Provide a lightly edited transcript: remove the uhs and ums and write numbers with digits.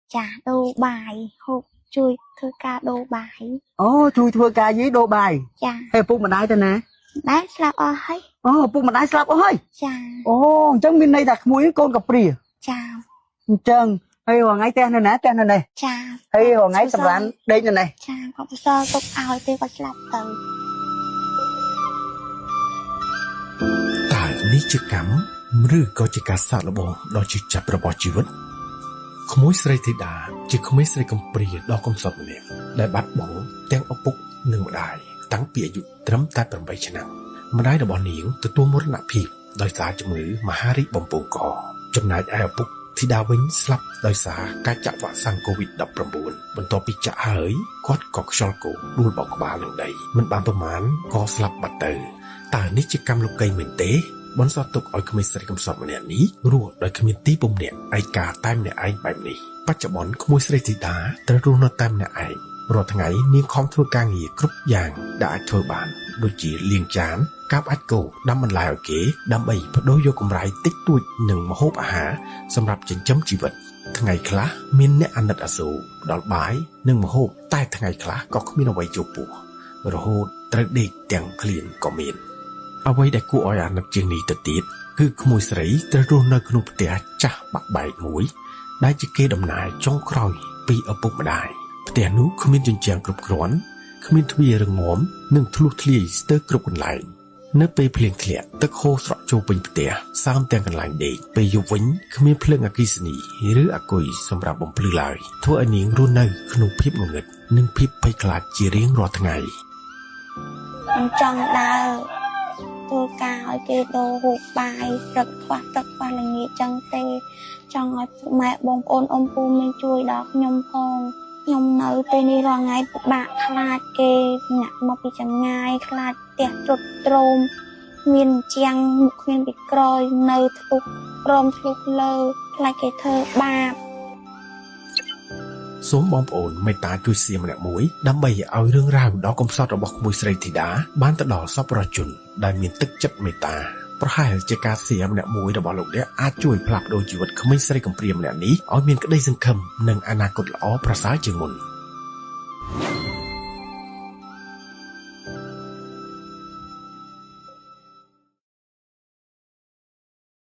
Chà đồ bài hộp chui thưa ca đồ bài. Chui thưa ca với đồ bài. Chà. Hay Phúc mà đái tên nè. Đái slap hơi. Phúc mà đái slap hơi. Chà. Chẳng bên đây đặt muối con cặp rìa. Chà. Chân. Hay hoàng ngay tên này nè. Chà. Hay hoàng ngay tầm rán đây này. Chà. Còn sơ tục ao tiêu có slap từ. តែនេះជាកម្មឬក៏ជាការសាកល្បងដ៏ជឿចាប់របស់ជីវិតក្មួយស្រីធីតាជាក្មេងស្រីកំព្រាដ៏កំសត់ម្នាក់ដែលបាត់បង់ទាំងឪពុកនិងម្ដាយតាំងពីអាយុត្រឹមតែ8ឆ្នាំម្ដាយរបស់នាងទទួលមរណភាពដោយសារជំងឺមហារីកបំពង់កចំណែកឯឪពុកធីតាវិញស្លាប់ដោយសារការចាក់វ៉ាក់សាំង COVID-19 បន្ទាប់ពីចាក់ហើយគាត់ក៏ខ្យល់គោដួលបោកក្បាលនឹងដីមិនបានប្រមាណក៏ស្លាប់បាត់ទៅតើនេះជាកម្មលោកីមែនទេបន្សល់ទុកឲ្យក្មេងស្រីកំសត់ម្នាក់នេះរស់ដោយគ្មានទីពំនាក់ឯកាតែម្នាក់ឯងបែបនេះបច្ចុប្បន្នក្មួយស្រីធីតាត្រូវរស់នៅតែម្នាក់ឯងរាល់ថ្ងៃនាងខំធ្វើការងារគ្រប់យ៉ាងដែលអាចធ្វើបានដូចជាលាងចានកាប់អាចគោដាំបន្លែឲ្យគេដើម្បីបដូរយកកម្រៃតិចតួចនិងម្ហូបអាហារសម្រាប់ចិញ្ចឹមជីវិតថ្ងៃខ្លះមានអ្នកអាណិតអាសូរផ្ដល់បាយនិងម្ហូបតែថ្ងៃខ្លះក៏គ្មានអ្វីចូលពោះរហូតត្រូវដេកទាំងឃ្លានក៏មានអ្វីដែលគួរឲ្យអាណិតជាងនេះទៅទៀតគឺក្មួយស្រីត្រូវរស់នៅក្នុងផ្ទះចាស់បាក់បែកមួយដែលជាគេដំណើរចុងក្រោយពីឪពុកម្ដាយផ្ទះនោះគ្មានជញ្ជាំងគ្រប់គ្រាន់គ្មានទ្វាររងំនិងធ្លុះធ្លាយស្ទើរគ្រប់កន្លែងនៅពេលភ្លៀងធ្លាក់ទឹកហូរស្រក់ចូលពេញផ្ទះសើមទាំងកន្លែងដេកពេលយប់វិញគ្មានភ្លើងអគ្គិសនីឬអាគុយសម្រាប់បំភ្លឺឡើយធ្វើឲ្យនាងរស់នៅក្នុងភាពងងឹតនិងភាពភ័យខ្លាចជារៀងរាល់ថ្ងៃចង់ដើរធ្វើការឲ្យគេដូរហូបបាយព្រឹកខ្វះល្ងាចចឹងទេចង់ឲ្យម៉ែបងប្អូនអ៊ំពូមានជួយដល់ខ្ញុំផងខ្ញុំនៅពេលនេះរាល់ថ្ងៃពិបាកខ្លាចគេអ្នកមកពីចម្ងាយខ្លាចផ្ទះទ្រុឌទ្រោមមានជាងមុខគ្មានពីក្រោយនៅធ្លុះព្រមធ្លុះលើខ្លាចគេធ្វើបាបសូមបងប្អូនមេត្តាជួយសៀមម្នាក់មួយដើម្បីឲ្យរឿងរ៉ាវដ៏កំសត់របស់ក្មួយស្រីធីតាបានទៅដល់សប្បុរសជនដែលមានទឹកចិត្តមេត្តាប្រហែលជាការសៀមម្នាក់មួយរបស់លោកអ្នកអាចជួយផ្លាស់ប្ដូរជីវិតក្មេងស្រីកំព្រាម្នាក់នេះឲ្យមានក្តីសង្ឃឹមនិងអនាគតល្អប្រសើរជាងមុន